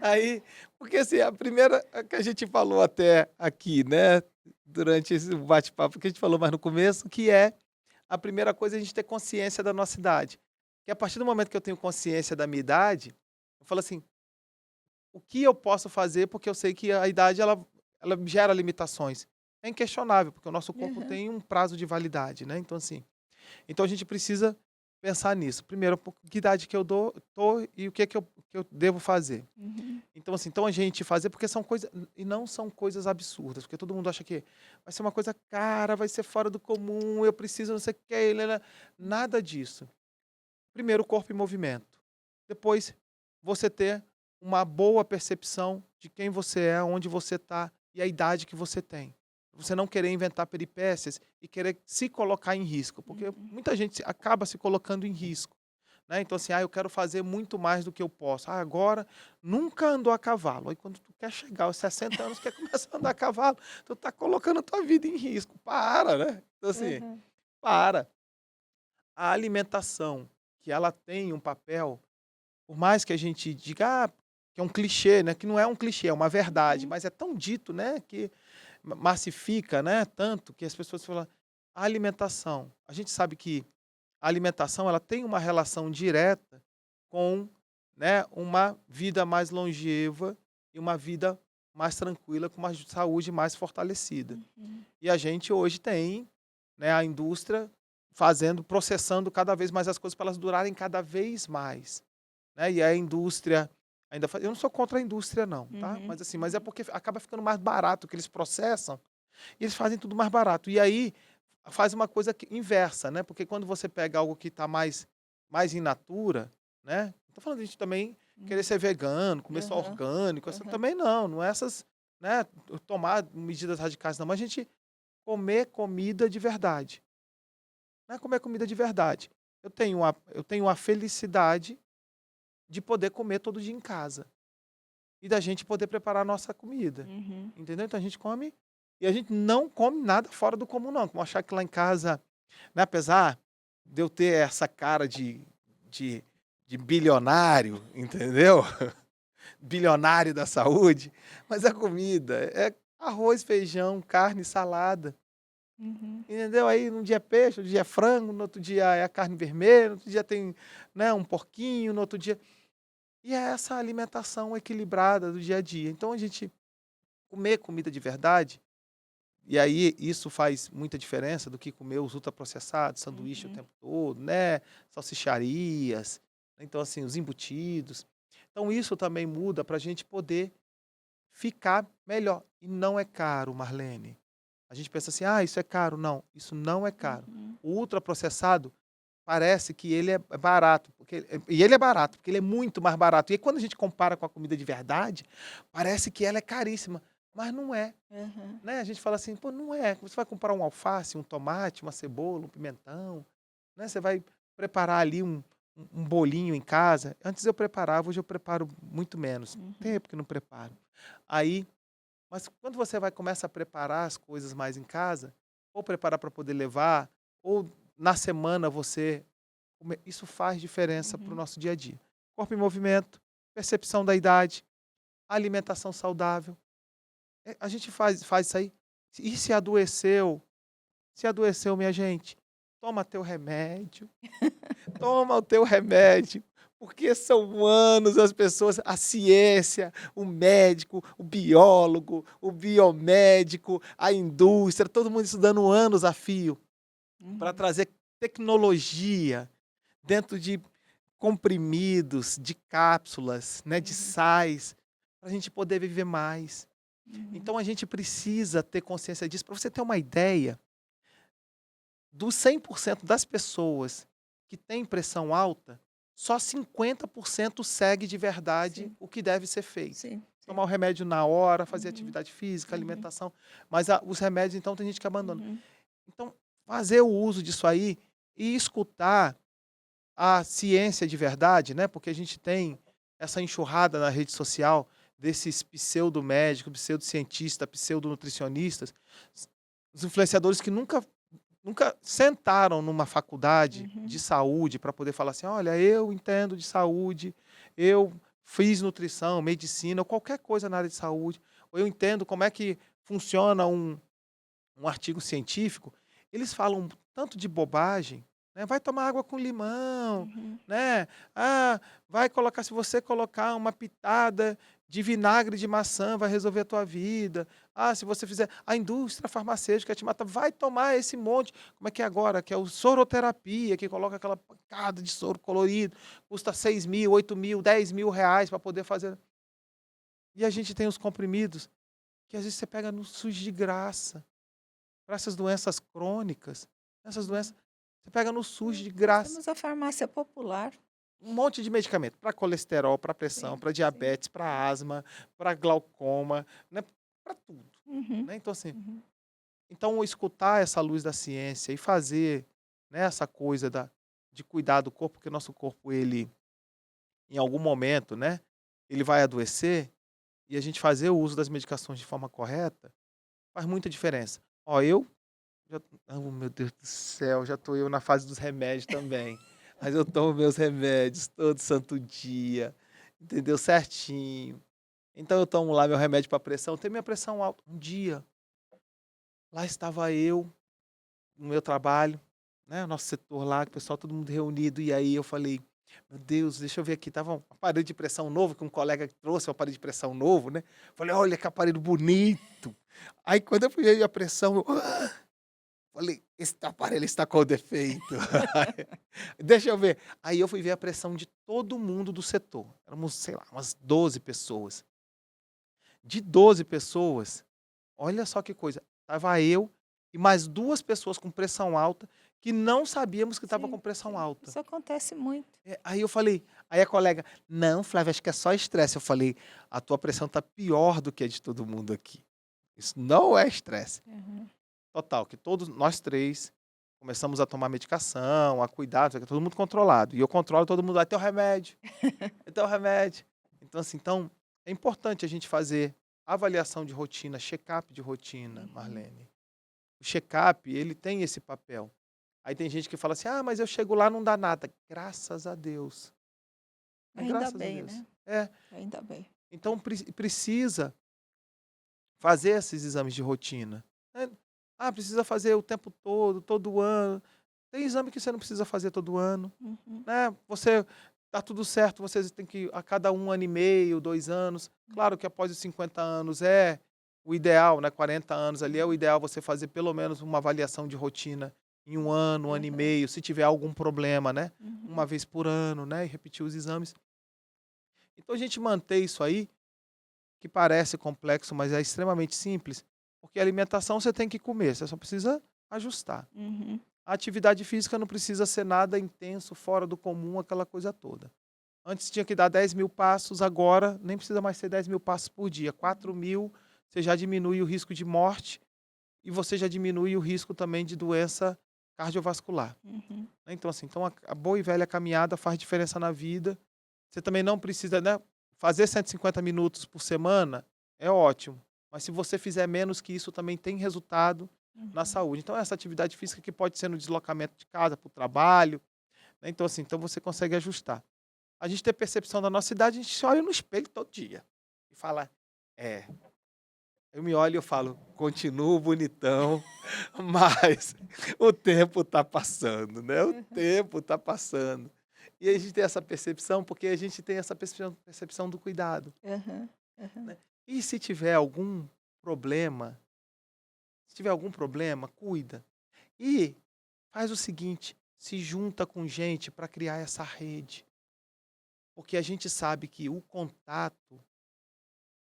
Aí, porque assim, a primeira que a gente falou até aqui, né, durante esse bate-papo que a gente falou mais no começo, que é a primeira coisa é a gente ter consciência da nossa idade. Que a partir do momento que eu tenho consciência da minha idade, eu falo assim: "O que eu posso fazer?", porque eu sei que a idade ela gera limitações. É inquestionável, porque o nosso corpo Aham. tem um prazo de validade, né, então assim, então a gente precisa pensar nisso. Primeiro, que idade que eu tô e o que eu devo fazer. Uhum. Então, assim, então a gente fazer porque são coisas e não são coisas absurdas, porque todo mundo acha que vai ser uma coisa cara, vai ser fora do comum, eu preciso não sei o quê, nada disso. Primeiro, o corpo em movimento. Depois, você ter uma boa percepção de quem você é, onde você está e a idade que você tem. Você não querer inventar peripécias e querer se colocar em risco, porque Uhum. muita gente acaba se colocando em risco, né. Então assim: "Ah, eu quero fazer muito mais do que eu posso. Ah, agora nunca andou a cavalo". Aí quando tu quer chegar aos 60 anos, quer começar a andar a cavalo, tu tá colocando a tua vida em risco. Para, né. Então assim, Aham. para. A alimentação, que ela tem um papel, por mais que a gente diga: "Ah, que é um clichê", né, que não é um clichê, é uma verdade, Uhum. mas é tão dito, né, que massifica, né, tanto que as pessoas falam: "A alimentação". A gente sabe que a alimentação ela tem uma relação direta com, né, uma vida mais longeva e uma vida mais tranquila, com uma saúde mais fortalecida. Uhum. E a gente hoje tem, né, a indústria processando cada vez mais as coisas para elas durarem cada vez mais, né, e a indústria ainda faz eu não sou contra a indústria não, tá, Uhum. mas assim, mas é Uhum. porque acaba ficando mais barato, que eles processam, e eles fazem tudo mais barato. E aí, faz uma coisa inversa, né, porque quando você pega algo que está mais in natura, né, não tô falando de a gente também querer Uhum. ser vegano, comer só Aham. orgânico, essa Aham. também não, não é essas, né, tomar medidas radicais não, mas a gente comer comida de verdade, né, comer comida de verdade. Eu tenho a felicidade de poder comer todo dia em casa, e da gente poder preparar a nossa comida, Uhum. entendeu? Então a gente come e a gente não come nada fora do comum não, como achar que lá em casa, né, apesar de eu ter essa cara de de bilionário, entendeu? Bilionário da saúde, mas a comida é arroz, feijão, carne, salada. Uhum. Entendeu? Aí num dia é peixe, outro dia é frango, no outro dia é a carne vermelha, no outro dia tem, né, um porquinho, no outro dia e é essa alimentação equilibrada do dia a dia. Então a gente comer comida de verdade, e aí isso faz muita diferença do que comer os ultraprocessados, sanduíche o Uhum. tempo todo, né, salsicharias, então assim, os embutidos. Então isso também muda para a gente poder ficar melhor. E não é caro, Marlene. A gente pensa assim: "Ah, isso é caro". Não, isso não é caro. Uhum. O ultraprocessado parece que ele é barato, e ele é barato, porque ele é muito mais barato. E aí, quando a gente compara com a comida de verdade, parece que ela é caríssima, mas não é, Aham. né? A gente fala assim, pô, não é. Você vai comprar um alface, um tomate, uma cebola, um pimentão, né? Você vai preparar ali um bolinho em casa. Antes eu preparava, hoje eu preparo muito menos. Uhum. Tempo que não preparo. Aí, mas quando você começa a preparar as coisas mais em casa, ou preparar para poder levar, ou na semana você isso faz diferença para o Uhum. nosso dia a dia. Corpo em movimento, percepção da idade, alimentação saudável. A gente faz isso aí. E se adoeceu? Se adoeceu, minha gente, toma teu remédio. Toma o teu remédio. Porque são anos as pessoas, a ciência, o médico, o biólogo, o biomédico, a indústria, todo mundo estudando anos a fio para Uhum. trazer tecnologia dentro de comprimidos, de cápsulas, né, de Uhum. sais, para a gente poder viver mais. Uhum. Então a gente precisa ter consciência disso. Para você ter uma ideia, dos 100% das pessoas que têm pressão alta, só 50% segue de verdade Sim, o que deve ser feito. sim, sim. Tomar o remédio na hora, fazer Uhum. atividade física, Uhum. alimentação, mas os remédios então tem gente que abandona. Uhum. Então, fazer o uso disso aí e escutar a ciência de verdade, né, porque a gente tem essa enxurrada na rede social desses pseudo-médicos, pseudo-cientistas, pseudo-nutricionistas, os influenciadores que nunca sentaram numa faculdade de Uhum. saúde para poder falar assim: "Olha, eu entendo de saúde, eu fiz nutrição, medicina ou qualquer coisa na área de saúde, ou eu entendo como é que funciona um artigo científico". Eles falam tanto de bobagem, né, vai tomar água com limão, Uhum. né, ah, vai colocar se você colocar uma pitada de vinagre de maçã vai resolver a tua vida. Ah, se você fizer a indústria farmacêutica te mata, vai tomar esse monte, como é que é agora? Que é o soroterapia, que coloca aquela pancada de soro colorido, custa 6.000, 8.000, 10.000 reais para poder fazer. E a gente tem os comprimidos, que às vezes você pega no SUS de graça. Para essas doenças crônicas, essas doenças, você pega no SUS de Nós graça, temos a farmácia popular. um monte de medicamento para colesterol, para pressão, Sim, para sim, diabetes, sim. para asma, para glaucoma, né, para tudo, Uhum. né. Então assim, Uhum. então escutar essa luz da ciência e fazer, né, essa coisa de cuidar do corpo, porque o nosso corpo ele, em algum momento, né, ele vai adoecer, e a gente fazer o uso das medicações de forma correta, faz muita diferença. Ó, eu já oh, meu Deus do céu, já tô eu na fase dos remédios também. Mas eu tomo meus remédios todo santo dia, entendeu? Certinho. Então eu tomo lá meu remédio para pressão, tenho minha pressão alta. Um dia, lá estava eu, no meu trabalho, né, nosso setor lá, o pessoal todo mundo reunido, e aí eu falei: "Meu Deus, deixa eu ver aqui", tava um aparelho de pressão novo que um colega trouxe um aparelho de pressão novo, né. Falei: "Olha que aparelho bonito". Aí quando eu fui ver a pressão, eu falei: "Esse aparelho está com defeito". Deixa eu ver. Aí eu fui ver a pressão de todo mundo do setor. Éramos, sei lá, umas 12 pessoas. De 12 pessoas, olha só que coisa, estava eu e mais 2 pessoas com pressão alta, que não sabíamos que estava com Sim, pressão sim. alta. Isso acontece muito. Aí eu falei, aí a colega: "Não, Flávia, acho que é só estresse". Eu falei: "A tua pressão está pior do que a de todo mundo aqui. Isso não é estresse". Uhum. Total, que todos nós 3 começamos a tomar medicação, a cuidar, todo mundo controlado. E eu controlo todo mundo: "Vai ter o remédio, vai ter o remédio". Então assim, então é importante a gente fazer avaliação de rotina, check-up de rotina, Uhum. Marlene. O check-up, ele tem esse papel. Aí tem gente que fala assim: "Ah, mas eu chego lá não dá nada". Graças a Deus, né, Ainda graças a bem, Deus. né? É, Ainda bem. então precisa fazer esses exames de rotina, né. Ah, precisa fazer o tempo todo, todo ano. Tem exame que você não precisa fazer todo ano, Uhum. né. Você tá tudo certo, vocês têm que a cada 1 ano e meio, 2 anos. Claro que após os 50 anos é o ideal, né, 40 anos ali é o Uhum. ideal você fazer pelo menos uma avaliação de rotina em 1 ano, 1 ano e Aham. meio, se tiver algum problema, né, uma Uhum. vez por ano, né, e repetir os exames. Então a gente manter isso aí, que parece complexo, mas é extremamente simples, porque a alimentação você tem que comer, você só precisa ajustar. Uhum. A atividade física não precisa ser nada intenso, fora do comum, aquela coisa toda. Antes tinha que dar 10.000 passos, agora nem precisa mais ser 10.000 passos por dia. 4.000, você já diminui o risco de morte e você já diminui o risco também de doença cardiovascular. Uhum. Então, assim, então a boa e velha caminhada faz diferença na vida. Você também não precisa, né, fazer 150 minutos por semana, é ótimo. Mas se você fizer menos que isso, também tem resultado na Uhum. saúde. Então, essa atividade física que pode ser no deslocamento de casa para o trabalho, né? Então, assim, então você consegue ajustar. A gente tem percepção da nossa idade, a gente se olha no espelho todo dia e fala, é, eu me olho e eu falo, continuo bonitão, mas o tempo está passando, né? O tempo está passando. E a gente tem essa percepção porque a gente tem essa percepção do cuidado, Aham. Aham. né? E se tiver algum problema, cuida. E faz o seguinte, se junta com gente para criar essa rede. Porque a gente sabe que o contato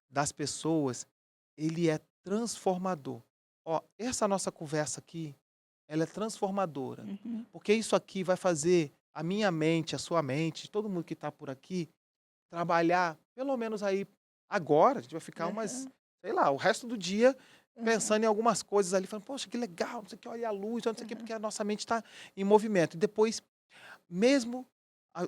das pessoas, ele é transformador. Ó, essa nossa conversa aqui, ela é transformadora. Uhum. Porque isso aqui vai fazer a minha mente, a sua mente, todo mundo que está por aqui, trabalhar, pelo menos aí, agora, a gente vai ficar umas, Aham. sei lá, o resto do dia Aham. pensando em algumas coisas ali, falando, poxa, que legal, não sei o que, olha a luz, não sei o que, Aham. porque a nossa mente está em movimento. E depois, mesmo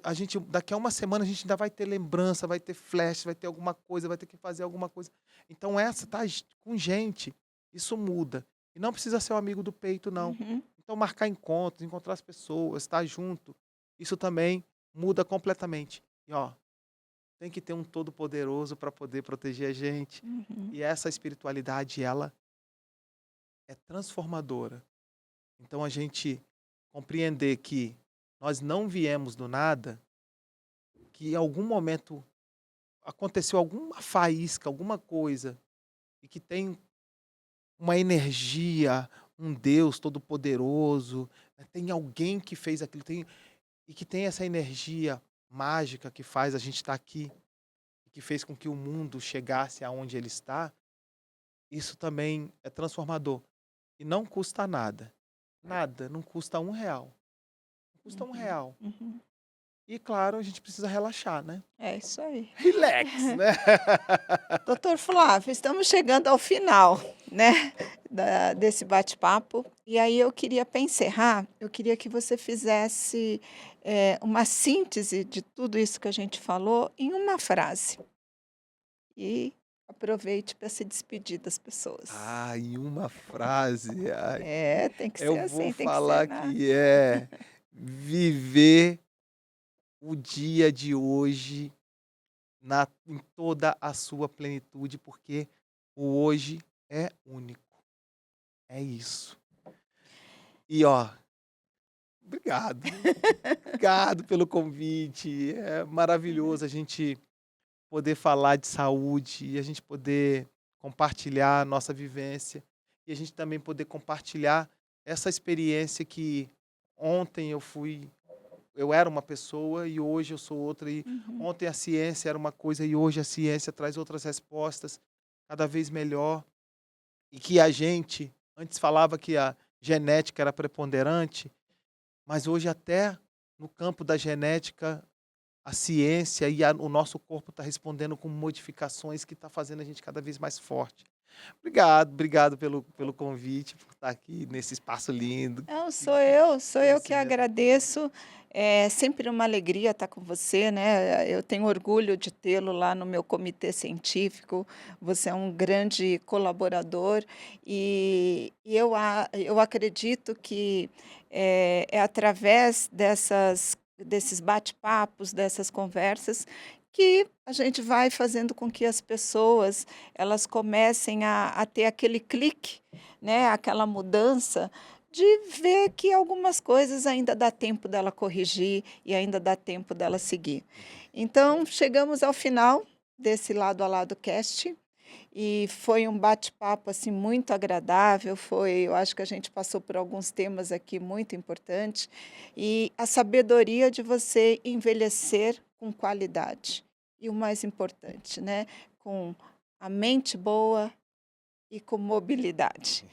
a gente, daqui a uma semana, a gente ainda vai ter lembrança, vai ter flash, vai ter alguma coisa, vai ter que fazer alguma coisa. Então, essa tá com gente, isso muda. E não precisa ser o amigo do peito, não. Uhum. Então, marcar encontros, encontrar as pessoas, estar junto, isso também muda completamente. E ó, tem que ter um todo-poderoso para poder proteger a gente. Uhum. E essa espiritualidade, ela é transformadora. Então, a gente compreender que nós não viemos do nada, que em algum momento aconteceu alguma faísca, alguma coisa, e que tem uma energia, um Deus todo-poderoso, né, tem alguém que fez aquilo, e que tem essa energia mágica que faz a gente estar aqui, que fez com que o mundo chegasse aonde ele está, isso também é transformador. E não custa nada. Nada, não custa R$ 1. Não custa um Uhum. real. Uhum. E claro, a gente precisa relaxar, né? É isso aí. Relax, né? Doutor Flávio, estamos chegando ao final, né, desse bate-papo. E aí eu queria, para encerrar, eu queria que você fizesse uma síntese de tudo isso que a gente falou em uma frase. E aproveite para se despedir das pessoas. Ah, em uma frase. Ai. É, tem que ser Eu vou assim, tem que ser falar na. que é viver o dia de hoje em toda a sua plenitude, porque o hoje é único. É isso. E ó, obrigado. Obrigado pelo convite. É maravilhoso a gente poder falar de saúde e a gente poder compartilhar a nossa vivência e a gente também poder compartilhar essa experiência que ontem eu era uma pessoa e hoje eu sou outra, e Uhum, ontem a ciência era uma coisa e hoje a ciência traz outras respostas cada vez melhor, e que a gente antes falava que a genética era preponderante, mas hoje até no campo da genética a ciência e o nosso corpo está respondendo com modificações que está fazendo a gente cada vez mais forte. Obrigado, obrigado pelo convite, por estar aqui nesse espaço lindo não, de sou eu que conhecimento. agradeço. É sempre uma alegria estar com você, né? Eu tenho orgulho de tê-lo lá no meu comitê científico. Você é um grande colaborador e eu acredito que é através desses bate-papos, dessas conversas, que a gente vai fazendo com que as pessoas elas comecem a ter aquele clique, né? Aquela mudança de ver que algumas coisas ainda dá tempo dela corrigir e ainda dá tempo dela seguir. Então, chegamos ao final desse lado a lado cast e foi um bate-papo assim muito agradável, eu acho que a gente passou por alguns temas aqui muito importantes e a sabedoria de você envelhecer com qualidade. E o mais importante, né, com a mente boa, e com mobilidade.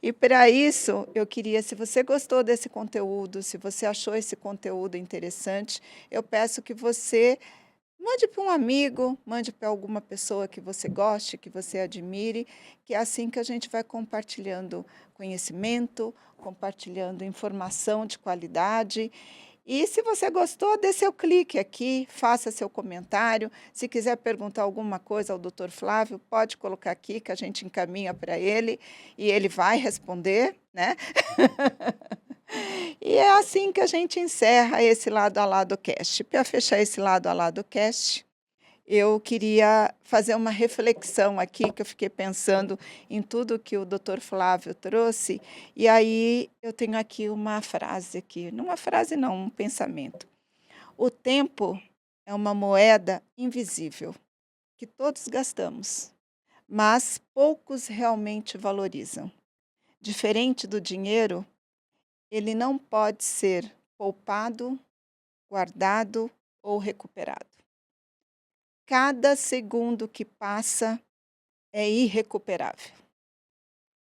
E para isso, eu queria, se você gostou desse conteúdo, se você achou esse conteúdo interessante, eu peço que você mande para um amigo, mande para alguma pessoa que você goste, que você admire, que é assim que a gente vai compartilhando conhecimento, compartilhando informação de qualidade. E se você gostou, dê seu clique aqui, faça seu comentário. Se quiser perguntar alguma coisa ao Dr. Flávio, pode colocar aqui que a gente encaminha para ele e ele vai responder, né? E é assim que a gente encerra esse Lado a Lado Cast. Para fechar esse Lado a Lado Cast, eu queria fazer uma reflexão aqui, que eu fiquei pensando em tudo que o Dr. Flávio trouxe, e aí eu tenho aqui uma frase aqui, não uma frase não, um pensamento. O tempo é uma moeda invisível, que todos gastamos, mas poucos realmente valorizam. Diferente do dinheiro, ele não pode ser poupado, guardado ou recuperado. Cada segundo que passa é irrecuperável.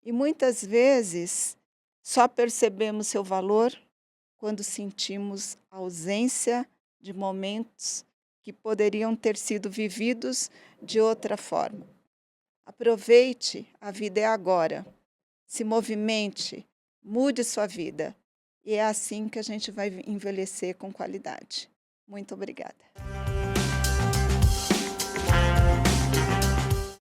E muitas vezes só percebemos seu valor quando sentimos a ausência de momentos que poderiam ter sido vividos de outra forma. Aproveite, a vida é agora. Se movimente, mude sua vida. E é assim que a gente vai envelhecer com qualidade. Muito obrigada.